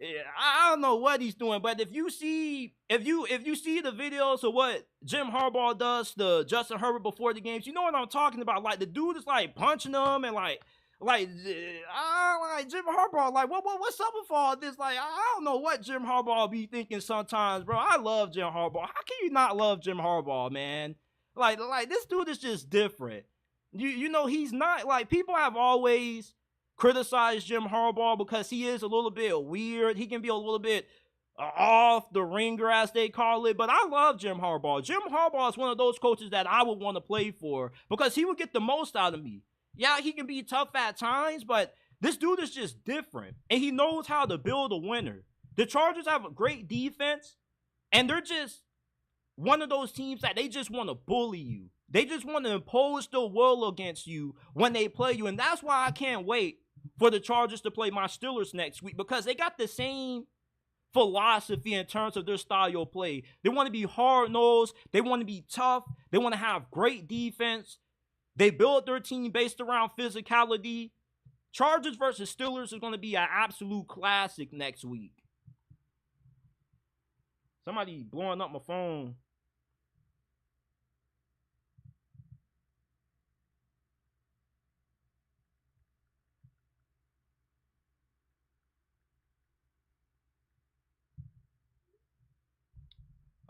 I don't know what he's doing, but if you see the videos of what Jim Harbaugh does to Justin Herbert before the games, you know what I'm talking about. Like, the dude is like punching him and like Jim Harbaugh, like what's up with all this? Like, I don't know what Jim Harbaugh be thinking sometimes, bro. I love Jim Harbaugh. How can you not love Jim Harbaugh, man? Like this dude is just different. You know, he's not, like, people have always criticize Jim Harbaugh because he is a little bit weird. He can be a little bit off the ringer, as they call it. But I love Jim Harbaugh. Jim Harbaugh is one of those coaches that I would want to play for because he would get the most out of me. Yeah, he can be tough at times, but this dude is just different. And he knows how to build a winner. The Chargers have a great defense, and they're just one of those teams that they just want to bully you. They just want to impose their will against you when they play you. And that's why I can't wait for the Chargers to play my Steelers next week, because they got the same philosophy in terms of their style of play. They want to be hard-nosed. They want to be tough. They want to have great defense. They build their team based around physicality. Chargers versus Steelers is going to be an absolute classic next week. Somebody blowing up my phone.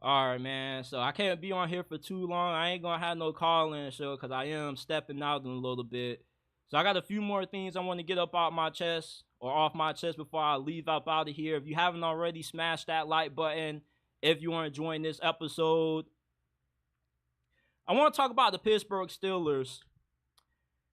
All right, man. So I can't be on here for too long. I ain't going to have no call-in show because I am stepping out in a little bit. So I got a few more things I want to get up out my chest or off my chest before I leave up out of here. If you haven't already, smash that like button if you want to join this episode. I want to talk about the Pittsburgh Steelers.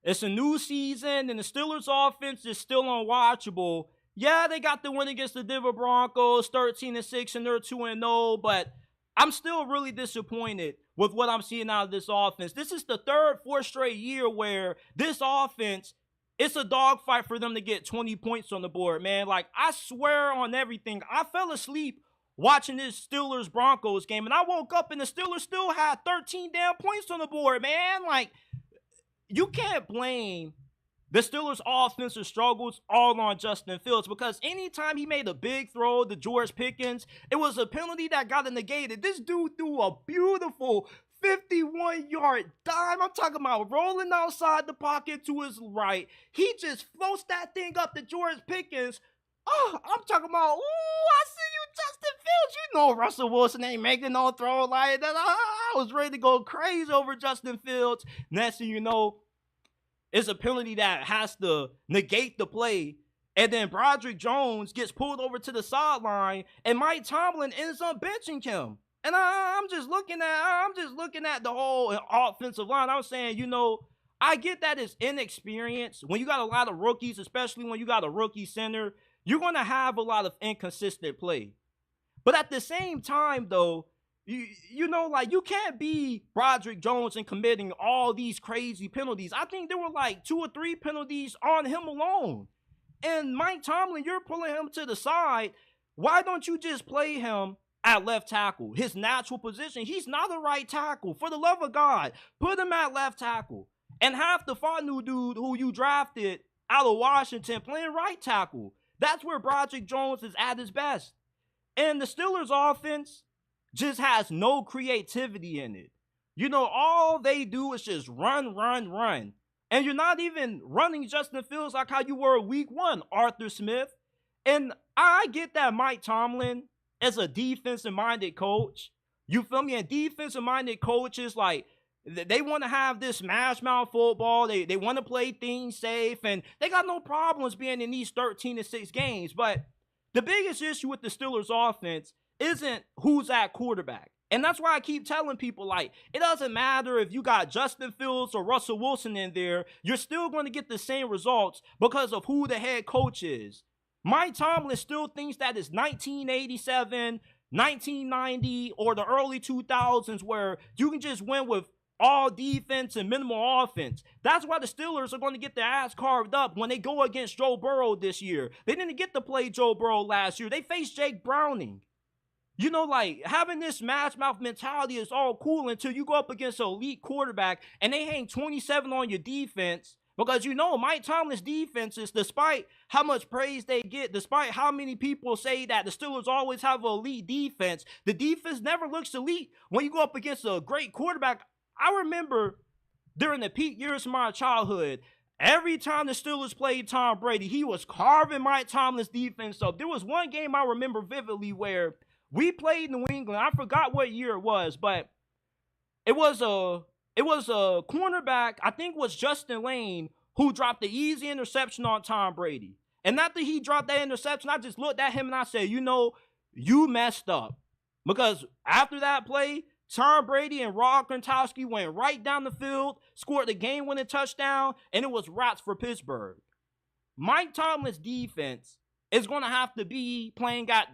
It's a new season, and the Steelers' offense is still unwatchable. Yeah, they got the win against the Denver Broncos, 13-6, and they're 2-0, but I'm still really disappointed with what I'm seeing out of this offense. This is the fourth straight year where this offense, it's a dogfight for them to get 20 points on the board, man. Like, I swear on everything, I fell asleep watching this Steelers-Broncos game, and I woke up and the Steelers still had 13 damn points on the board, man. Like, you can't blame the Steelers' offensive struggles all on Justin Fields, because anytime he made a big throw to George Pickens, it was a penalty that got negated. This dude threw a beautiful 51-yard dime. I'm talking about rolling outside the pocket to his right. He just floats that thing up to George Pickens. Oh, I'm talking about, ooh, I see you, Justin Fields. You know Russell Wilson ain't making no throw like that. I was ready to go crazy over Justin Fields. Next thing you know, it's a penalty that has to negate the play. And then Broderick Jones gets pulled over to the sideline, and Mike Tomlin ends up benching him. And I'm just looking at the whole offensive line. I was saying, you know, I get that it's inexperienced. When you got a lot of rookies, especially when you got a rookie center, you're going to have a lot of inconsistent play. But at the same time, though, you know, like, you can't be Broderick Jones and committing all these crazy penalties. I think there were like 2 or 3 penalties on him alone. And Mike Tomlin, you're pulling him to the side. Why don't you just play him at left tackle, his natural position? He's not a right tackle. For the love of God, put him at left tackle. And have the Fanu dude who you drafted out of Washington playing right tackle. That's where Broderick Jones is at his best. And the Steelers offense just has no creativity in it. You know, all they do is just run. And you're not even running Justin Fields like how you were week 1, Arthur Smith. And I get that Mike Tomlin is a defensive-minded coach. You feel me? And defensive-minded coaches, like, they want to have this smash mouth football. They want to play things safe. And they got no problems being in these 13-6 games. But the biggest issue with the Steelers offense isn't who's at quarterback. And that's why I keep telling people, like, it doesn't matter if you got Justin Fields or Russell Wilson in there. You're still going to get the same results because of who the head coach is. Mike Tomlin still thinks that it's 1987, 1990, or the early 2000s where you can just win with all defense and minimal offense. That's why the Steelers are going to get their ass carved up when they go against Joe Burrow this year. They didn't get to play Joe Burrow last year. They faced Jake Browning. You know, like, having this smash mouth mentality is all cool until you go up against an elite quarterback and they hang 27 on your defense. Because, you know, Mike Tomlin's defenses, despite how much praise they get, despite how many people say that the Steelers always have an elite defense, the defense never looks elite when you go up against a great quarterback. I remember during the peak years of my childhood, every time the Steelers played Tom Brady, he was carving Mike Tomlin's defense up. There was one game I remember vividly where we played New England. I forgot what year it was, but it was a cornerback, I think it was Justin Lane, who dropped the easy interception on Tom Brady. And after he dropped that interception, I just looked at him and I said, you know, you messed up. Because after that play, Tom Brady and Rob Gronkowski went right down the field, scored the game-winning touchdown, and it was wraps for Pittsburgh. Mike Tomlin's defense is going to have to be playing at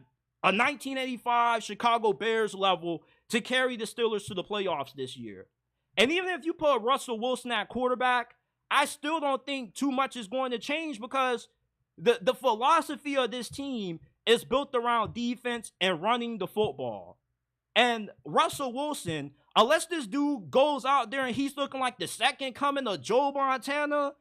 a 1985 Chicago Bears level to carry the Steelers to the playoffs this year. And even if you put Russell Wilson at quarterback, I still don't think too much is going to change because the philosophy of this team is built around defense and running the football. And Russell Wilson, unless this dude goes out there and he's looking like the second coming of Joe Montana,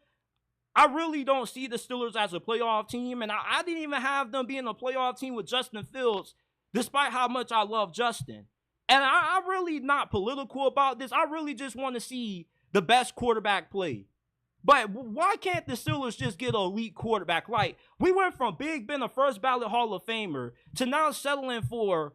I really don't see the Steelers as a playoff team. And I didn't even have them being a playoff team with Justin Fields, despite how much I love Justin. And I'm really not political about this. I really just want to see the best quarterback play. But why can't the Steelers just get an elite quarterback? Like, we went from Big Ben, a first ballot Hall of Famer, to now settling for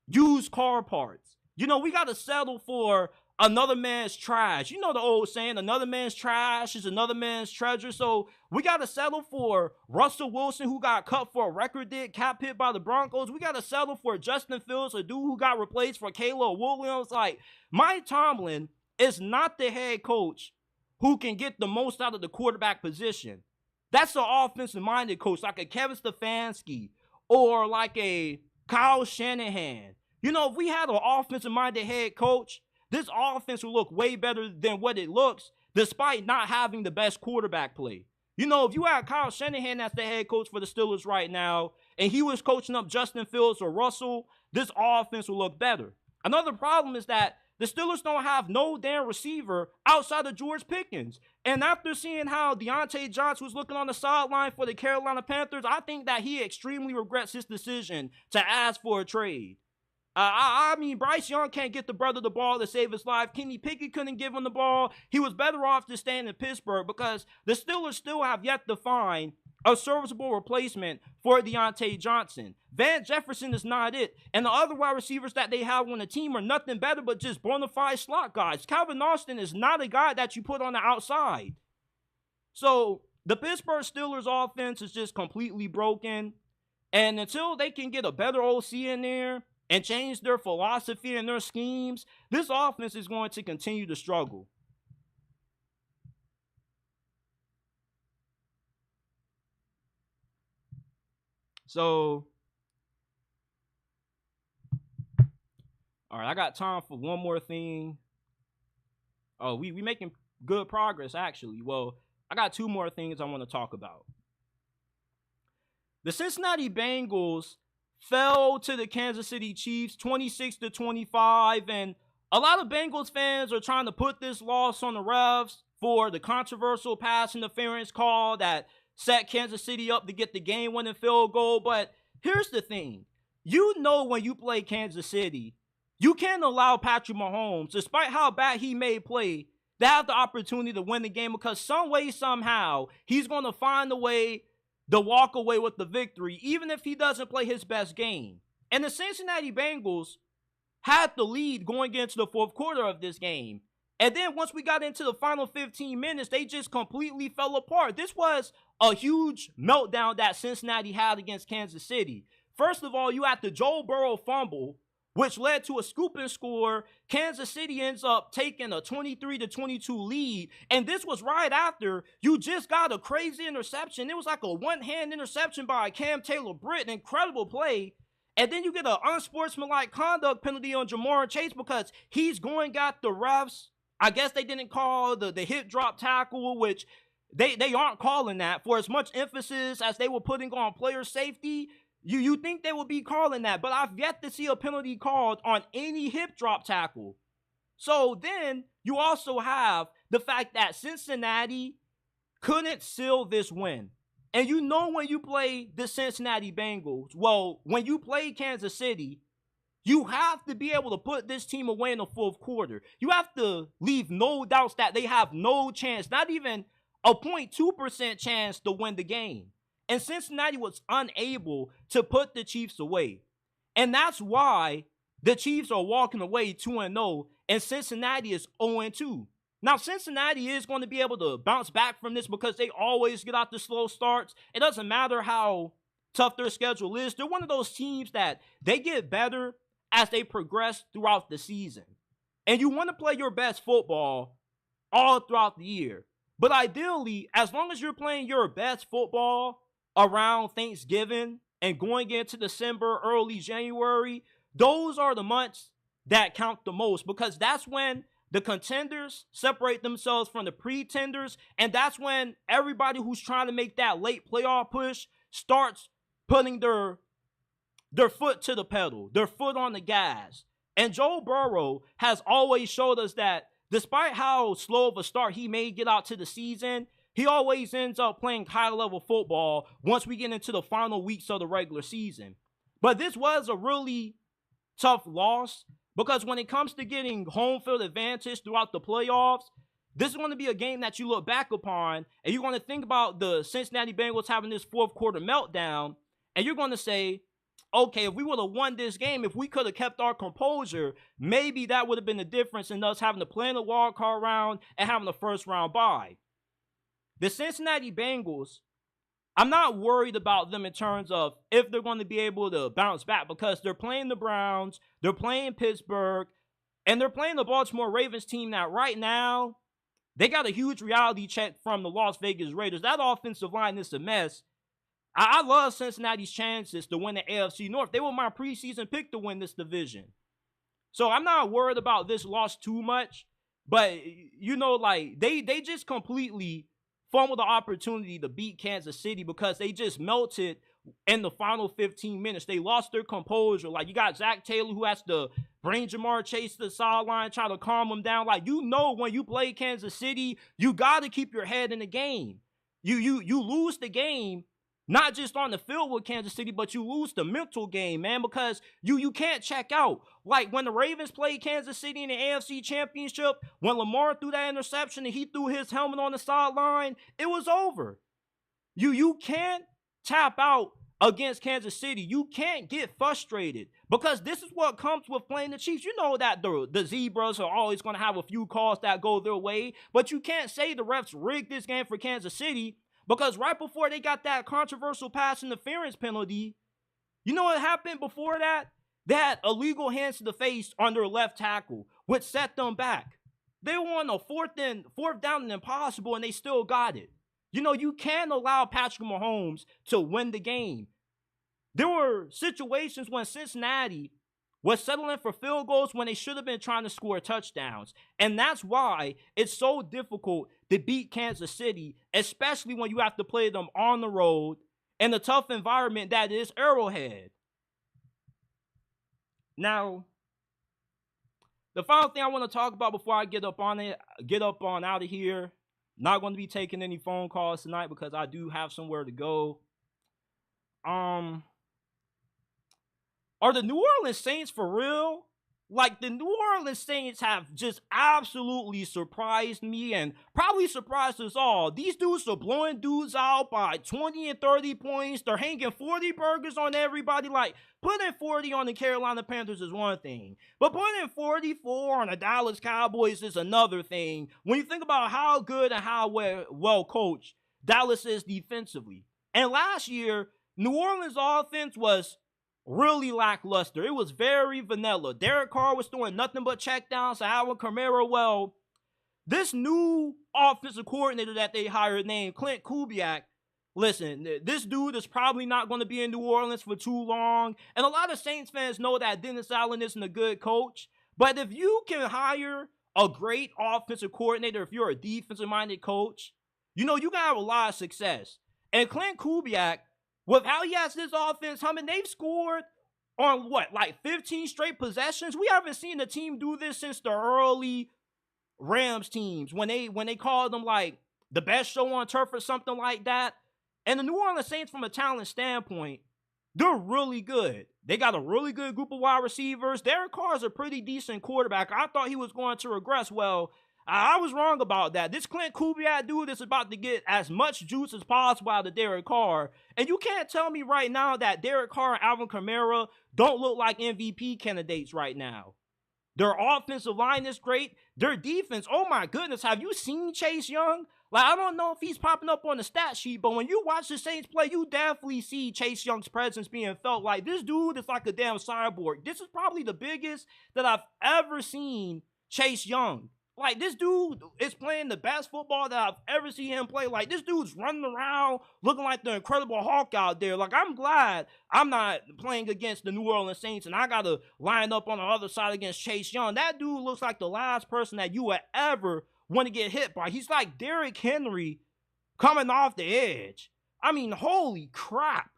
used car parts. You know, we got to settle for another man's trash. You know the old saying, another man's trash is another man's treasure. So we got to settle for Russell Wilson, who got cut for a record cap hit by the Broncos. We got to settle for Justin Fields, a dude who got replaced for Caleb Williams. Like, Mike Tomlin is not the head coach who can get the most out of the quarterback position. That's an offensive-minded coach, like a Kevin Stefanski or like a Kyle Shanahan. You know, if we had an offensive-minded head coach, this offense will look way better than what it looks, despite not having the best quarterback play. You know, if you had Kyle Shanahan as the head coach for the Steelers right now, and he was coaching up Justin Fields or Russell, this offense will look better. Another problem is that the Steelers don't have no damn receiver outside of George Pickens. And after seeing how Deontay Johnson was looking on the sideline for the Carolina Panthers, I think that he extremely regrets his decision to ask for a trade. I mean, Bryce Young can't get the brother the ball to save his life. Kenny Pickett couldn't give him the ball. He was better off just staying in Pittsburgh because the Steelers still have yet to find a serviceable replacement for Deontay Johnson. Van Jefferson is not it. And the other wide receivers that they have on the team are nothing better but just bona fide slot guys. Calvin Austin is not a guy that you put on the outside. So the Pittsburgh Steelers offense is just completely broken. And until they can get a better OC in there and change their philosophy and their schemes, this offense is going to continue to struggle. So, all right, I got time for one more thing. Oh, we making good progress, actually. Well, I got two more things I want to talk about. The Cincinnati Bengals fell to the Kansas City Chiefs 26-25, and a lot of Bengals fans are trying to put this loss on the refs for the controversial pass interference call that set Kansas City up to get the game-winning field goal. But here's the thing. You know when you play Kansas City, you can't allow Patrick Mahomes, despite how bad he may play, to have the opportunity to win the game, because some way, somehow, he's going to find a way to walk away with the victory, even if he doesn't play his best game. And the Cincinnati Bengals had the lead going into the fourth quarter of this game. And then once we got into the final 15 minutes, they just completely fell apart. This was a huge meltdown that Cincinnati had against Kansas City. First of all, you had the Joe Burrow fumble, which led to a scoop and score. Kansas City ends up taking a 23-22 lead. And this was right after you just got a crazy interception. It was like a one-hand interception by Cam Taylor-Britt, an incredible play. And then you get an unsportsmanlike conduct penalty on Jamar Chase because he's going at the refs. I guess they didn't call the hip drop tackle, which they aren't calling that. For as much emphasis as they were putting on player safety, you think they would be calling that, but I've yet to see a penalty called on any hip drop tackle. So then you also have the fact that Cincinnati couldn't seal this win. And you know when you play the Cincinnati Bengals, well, when you play Kansas City, you have to be able to put this team away in the fourth quarter. You have to leave no doubts that they have no chance, not even a 0.2% chance to win the game. And Cincinnati was unable to put the Chiefs away. And that's why the Chiefs are walking away 2-0 and Cincinnati is 0-2. Now, Cincinnati is going to be able to bounce back from this because they always get out the slow starts. It doesn't matter how tough their schedule is. They're one of those teams that they get better as they progress throughout the season. And you want to play your best football all throughout the year. But ideally, as long as you're playing your best football around Thanksgiving and going into December, early January, those are the months that count the most, because that's when the contenders separate themselves from the pretenders, and that's when everybody who's trying to make that late playoff push starts putting their foot to the pedal, their foot on the gas. And Joe Burrow has always showed us that despite how slow of a start he may get out to the season, he always ends up playing high-level football once we get into the final weeks of the regular season. But this was a really tough loss because when it comes to getting home field advantage throughout the playoffs, this is going to be a game that you look back upon, and you're going to think about the Cincinnati Bengals having this fourth quarter meltdown, and you're going to say, okay, if we would have won this game, if we could have kept our composure, maybe that would have been the difference in us having to play in the wild card round and having the first round bye. The Cincinnati Bengals, I'm not worried about them in terms of if they're going to be able to bounce back because they're playing the Browns, they're playing Pittsburgh, and they're playing the Baltimore Ravens team that right now, they got a huge reality check from the Las Vegas Raiders. That offensive line is a mess. I love Cincinnati's chances to win the AFC North. They were my preseason pick to win this division. So I'm not worried about this loss too much. But, you know, like, they just completely fumbled the opportunity to beat Kansas City because they just melted in the final 15 minutes. They lost their composure. Like, you got Zach Taylor who has to bring Jamar Chase to the sideline, try to calm him down. Like, you know when you play Kansas City, you got to keep your head in the game. You lose the game, not just on the field with Kansas City, but you lose the mental game, man, because you can't check out. Like when the Ravens played Kansas City in the AFC Championship, when Lamar threw that interception and he threw his helmet on the sideline, it was over. You can't tap out against Kansas City. You can't get frustrated because this is what comes with playing the Chiefs. You know that the Zebras are always going to have a few calls that go their way, but you can't say the refs rigged this game for Kansas City. Because right before they got that controversial pass interference penalty, you know what happened before that? They had illegal hands to the face on their left tackle, which set them back. They were on a fourth down and impossible, and they still got it. You know, you can't allow Patrick Mahomes to win the game. There were situations when Cincinnati was settling for field goals when they should have been trying to score touchdowns. And that's why it's so difficult to beat Kansas City, especially when you have to play them on the road in the tough environment that is Arrowhead. Now, the final thing I want to talk about before I get up on out of here, not going to be taking any phone calls tonight because I do have somewhere to go. Are the New Orleans Saints for real? Like, the New Orleans Saints have just absolutely surprised me and probably surprised us all. These dudes are blowing dudes out by 20 and 30 points. They're hanging 40 burgers on everybody. Like, putting 40 on the Carolina Panthers is one thing, but putting 44 on the Dallas Cowboys is another thing. When you think about how good and how well coached Dallas is defensively. And last year, New Orleans' offense was really lackluster. It was very vanilla. Derek Carr was throwing nothing but checkdowns to Alvin Kamara. Well, this new offensive coordinator that they hired named Clint Kubiak, listen, this dude is probably not going to be in New Orleans for too long. And a lot of Saints fans know that Dennis Allen isn't a good coach. But if you can hire a great offensive coordinator, if you're a defensive-minded coach, you know, you can have a lot of success. And Clint Kubiak, with how he has this offense humming, they've scored on like 15 straight possessions? We haven't seen a team do this since the early Rams teams when they called them like the best show on turf or something like that. And the New Orleans Saints, from a talent standpoint, they're really good. They got a really good group of wide receivers. Derek Carr is a pretty decent quarterback. I thought he was going to regress. Well, I was wrong about that. This Clint Kubiak dude is about to get as much juice as possible out of Derek Carr. And you can't tell me right now that Derek Carr and Alvin Kamara don't look like MVP candidates right now. Their offensive line is great. Their defense, oh my goodness, have you seen Chase Young? Like, I don't know if he's popping up on the stat sheet, but when you watch the Saints play, you definitely see Chase Young's presence being felt. Like, this dude is like a damn cyborg. This is probably the biggest that I've ever seen Chase Young. Like, this dude is playing the best football that I've ever seen him play. Like, this dude's running around looking like the Incredible Hulk out there. Like, I'm glad I'm not playing against the New Orleans Saints and I got to line up on the other side against Chase Young. That dude looks like the last person that you would ever want to get hit by. He's like Derrick Henry coming off the edge. I mean, holy crap.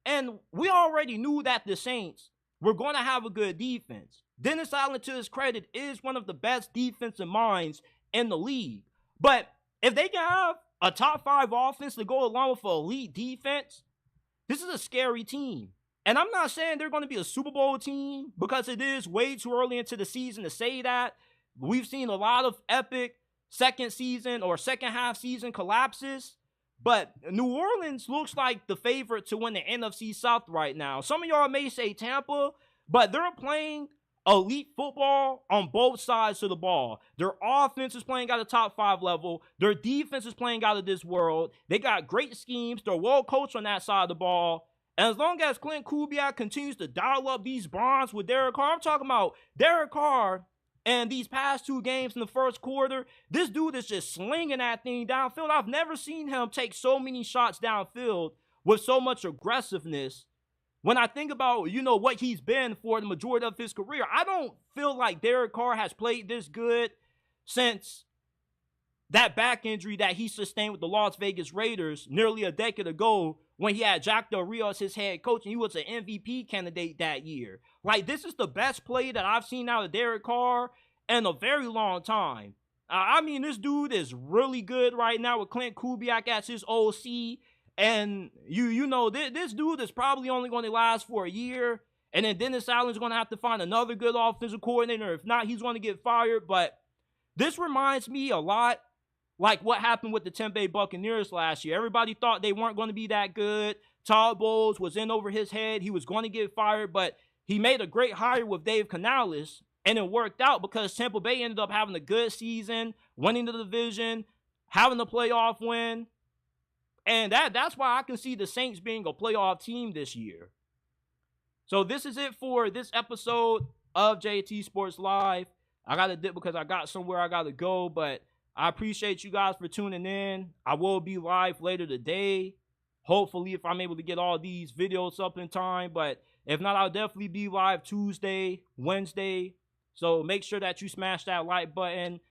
And we already knew that the Saints were going to have a good defense. Dennis Allen, to his credit, is one of the best defensive minds in the league. But if they can have a top 5 offense to go along with an elite defense, this is a scary team. And I'm not saying they're going to be a Super Bowl team because it is way too early into the season to say that. We've seen a lot of epic second half season collapses. But New Orleans looks like the favorite to win the NFC South right now. Some of y'all may say Tampa, but they're playing elite football on both sides of the ball. Their offense is playing at a top 5 level. Their defense is playing out of this world. They got great schemes. They're well coached on that side of the ball. And as long as Clint Kubiak continues to dial up these bonds with Derek Carr, I'm talking about Derek Carr and these past 2 games in the first quarter, this dude is just slinging that thing downfield. I've never seen him take so many shots downfield with so much aggressiveness. When I think about, what he's been for the majority of his career, I don't feel like Derek Carr has played this good since that back injury that he sustained with the Las Vegas Raiders nearly a decade ago when he had Jack Del Rio as his head coach and he was an MVP candidate that year. Like, this is the best play that I've seen out of Derek Carr in a very long time. I mean, this dude is really good right now with Clint Kubiak as his OC. And this dude is probably only going to last for a year. And then Dennis Allen's going to have to find another good offensive coordinator. If not, he's going to get fired. But this reminds me a lot like what happened with the Tampa Bay Buccaneers last year. Everybody thought they weren't going to be that good. Todd Bowles was in over his head. He was going to get fired. But he made a great hire with Dave Canales. And it worked out because Tampa Bay ended up having a good season, winning the division, having a playoff win. And that's why I can see the Saints being a playoff team this year. So this is it for this episode of JT Sports Live. I got to dip because I got somewhere I got to go, but I appreciate you guys for tuning in. I will be live later today. Hopefully, if I'm able to get all these videos up in time. But if not, I'll definitely be live Tuesday, Wednesday. So make sure that you smash that like button.